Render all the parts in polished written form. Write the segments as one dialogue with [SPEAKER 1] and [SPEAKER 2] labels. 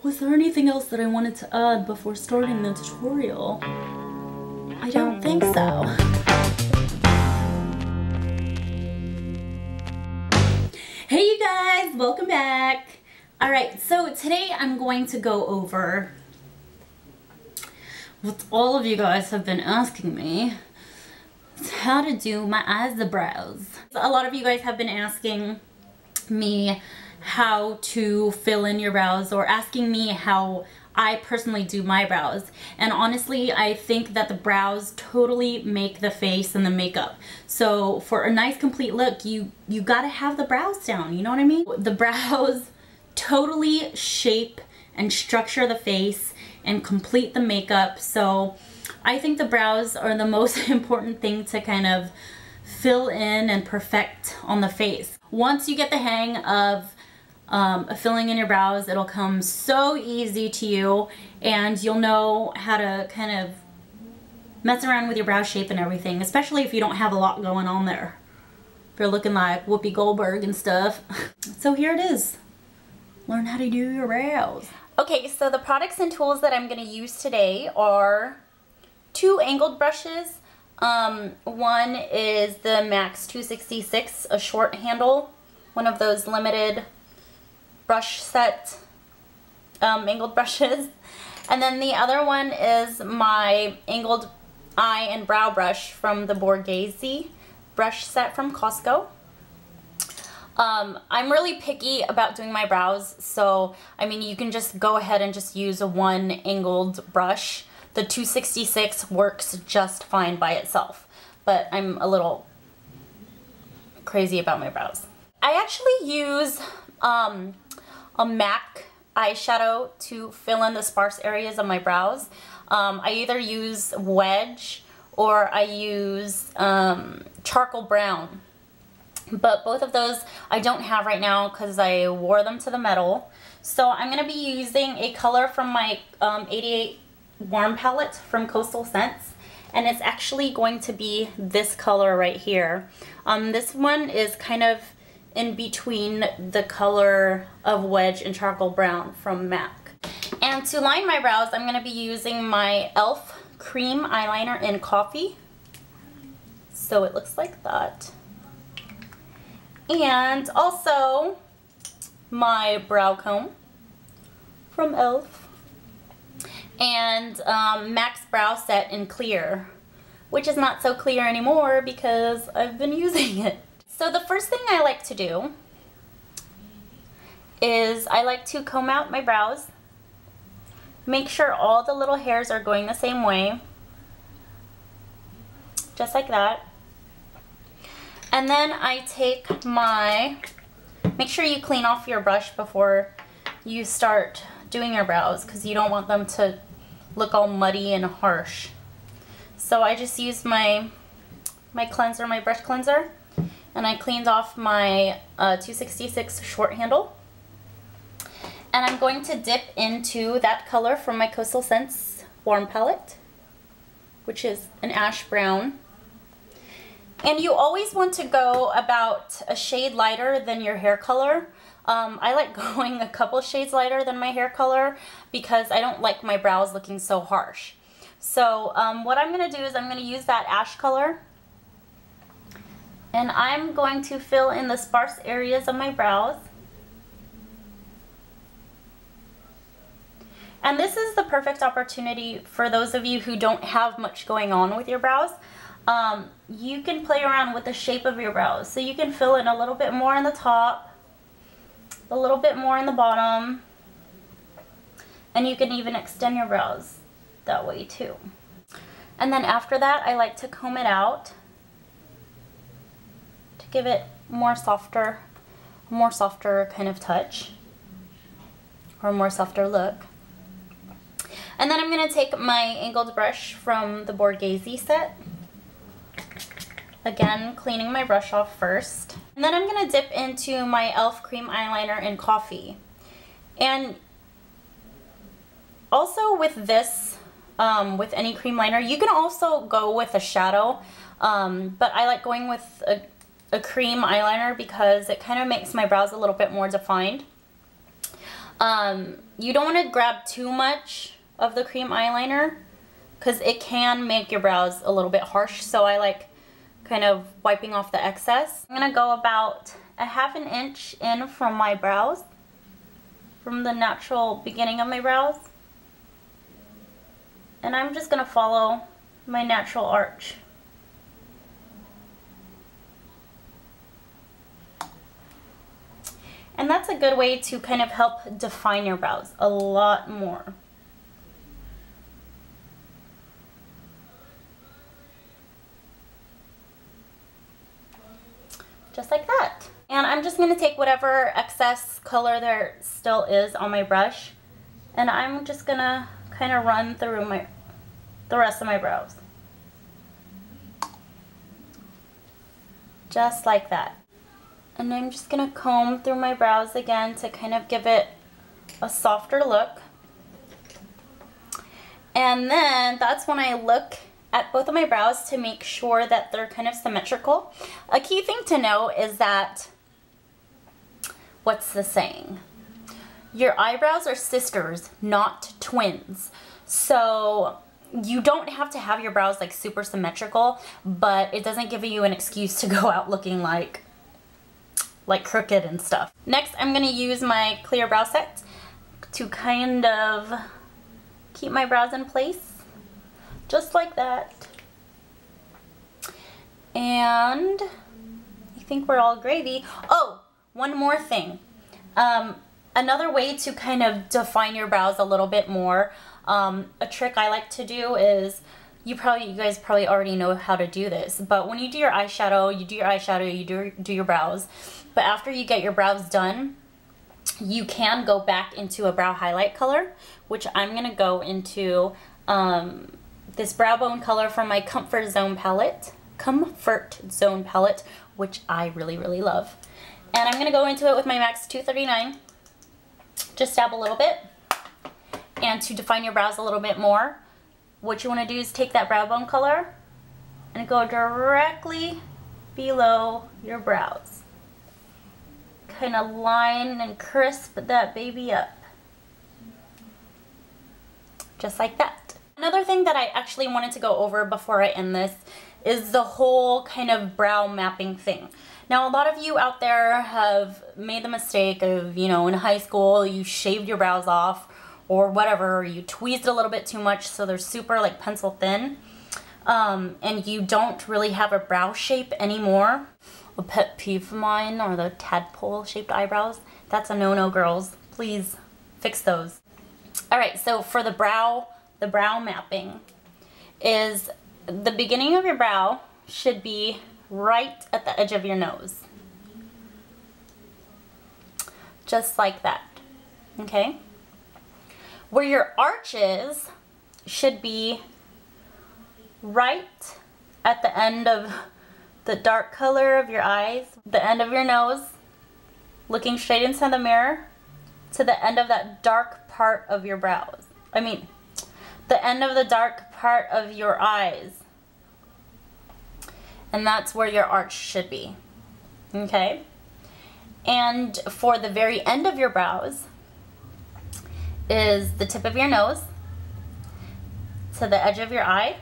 [SPEAKER 1] Was there anything else that I wanted to add before starting the tutorial? I don't think so. Hey you guys, welcome back. Alright, so today I'm going to go over what all of you guys have been asking me. It's how to do my eyebrows. A lot of you guys have been asking me how to fill in your brows, or asking me how I personally do my brows. And honestly, I think that the brows totally make the face and the makeup. So for a nice complete look, you gotta have the brows down, you know what I mean? The brows totally shape and structure the face and complete the makeup. So I think the brows are the most important thing to kind of fill in and perfect on the face. Once you get the hang of filling in your brows, it'll come so easy to you, and you'll know how to kind of mess around with your brow shape and everything, especially if you don't have a lot going on there. If you're looking like Whoopi Goldberg and stuff. So here it is. Learn how to do your brows. Okay, so the products and tools that I'm going to use today are 2 angled brushes. One is the Max 266, a short handle, one of those limited brush set angled brushes. And then the other one is my angled eye and brow brush from the PROJface brush set from Costco. I'm really picky about doing my brows, so I mean, you can just go ahead and just use a 1 angled brush. The 266 works just fine by itself, but I'm a little crazy about my brows. I actually use a MAC eyeshadow to fill in the sparse areas of my brows. I either use Wedge or I use charcoal brown, but both of those I don't have right now because I wore them to the metal. So I'm going to be using a color from my 88 Warm palette from Coastal Scents, and it's actually going to be this color right here. This one is kind of in between the color of Wedge and charcoal brown from MAC. And to line my brows, I'm going to be using my e.l.f. cream eyeliner in Coffee. So it looks like that. And also my brow comb from e.l.f. and MAC's brow set in clear, which is not so clear anymore because I've been using it. So the first thing I like to do is I like to comb out my brows, make sure all the little hairs are going the same way, just like that. And then I take make sure you clean off your brush before you start doing your brows, because you don't want them to look all muddy and harsh. So I just used my cleanser, my brush cleanser, and I cleaned off my 266 short handle. And I'm going to dip into that color from my Coastal Scents Warm palette, which is an ash brown. And you always want to go about a shade lighter than your hair color. I like going a couple shades lighter than my hair color because I don't like my brows looking so harsh. So what I'm going to do is I'm going to use that ash color, and I'm going to fill in the sparse areas of my brows. And this is the perfect opportunity for those of you who don't have much going on with your brows. You can play around with the shape of your brows. So you can fill in a little bit more in the top, a little bit more in the bottom, and you can even extend your brows that way too. And then after that, I like to comb it out to give it more softer kind of touch, or more softer look. And then I'm going to take my angled brush from the PROJface set. Again, cleaning my brush off first. And then I'm going to dip into my e.l.f. cream eyeliner in Coffee. And also with this, with any cream liner, you can also go with a shadow. But I like going with a cream eyeliner because it kind of makes my brows a little bit more defined. You don't want to grab too much of the cream eyeliner because it can make your brows a little bit harsh. So I like kind of wiping off the excess. I'm going to go about a ½ inch in from my brows, from the natural beginning of my brows. And I'm just going to follow my natural arch. And that's a good way to kind of help define your brows a lot more. Just like that. And I'm just going to take whatever excess color there still is on my brush, and I'm just going to kind of run through the rest of my brows. Just like that. And I'm just going to comb through my brows again to kind of give it a softer look. And then that's when I look at both of my brows to make sure that they're kind of symmetrical. A key thing to know is that, what's the saying? Your eyebrows are sisters, not twins. So you don't have to have your brows like super symmetrical, but it doesn't give you an excuse to go out looking like crooked and stuff. Next, I'm gonna use my clear brow set to kind of keep my brows in place, just like that. And I think we're all gravy. Oh, one more thing. Another way to kind of define your brows a little bit more, a trick I like to do is, you guys probably already know how to do this, but when you do your eyeshadow, you do your brows. But after you get your brows done, you can go back into a brow highlight color, which I'm gonna go into this brow bone color from my Comfort Zone palette, which I really, really love. And I'm gonna go into it with my MAC 239, just dab a little bit. And to define your brows a little bit more, what you wanna do is take that brow bone color and go directly below your brows. Kind of line and crisp that baby up. Just like that. Another thing that I actually wanted to go over before I end this is the whole kind of brow mapping thing. Now, a lot of you out there have made the mistake of, you know, in high school, you shaved your brows off or whatever, or you tweezed a little bit too much so they're super like pencil thin, and you don't really have a brow shape anymore. A pet peeve of mine are the tadpole shaped eyebrows. That's a no-no, girls. Please fix those. Alright, so for the brow mapping is the beginning of your brow should be right at the edge of your nose. Just like that. Okay? Where your arch is should be right at the end of the dark color of your eyes, the end of your nose, looking straight into the mirror, to the end of that dark part of your brows. I mean, the end of the dark part of your eyes. And that's where your arch should be. Okay? And for the very end of your brows is the tip of your nose to the edge of your eye.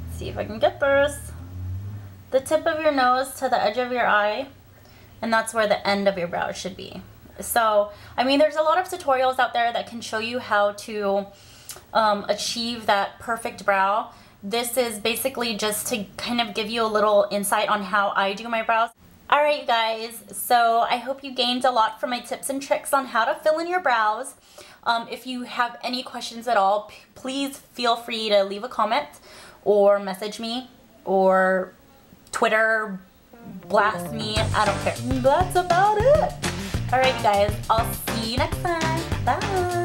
[SPEAKER 1] Let's see if I can get this. The tip of your nose to the edge of your eye, and that's where the end of your brow should be. So, I mean, there's a lot of tutorials out there that can show you how to achieve that perfect brow. This is basically just to kind of give you a little insight on how I do my brows. Alright, you guys, so I hope you gained a lot from my tips and tricks on how to fill in your brows. If you have any questions at all, please feel free to leave a comment or message me or Twitter, blast me, I don't care. That's about it. Alright, you guys, I'll see you next time. Bye.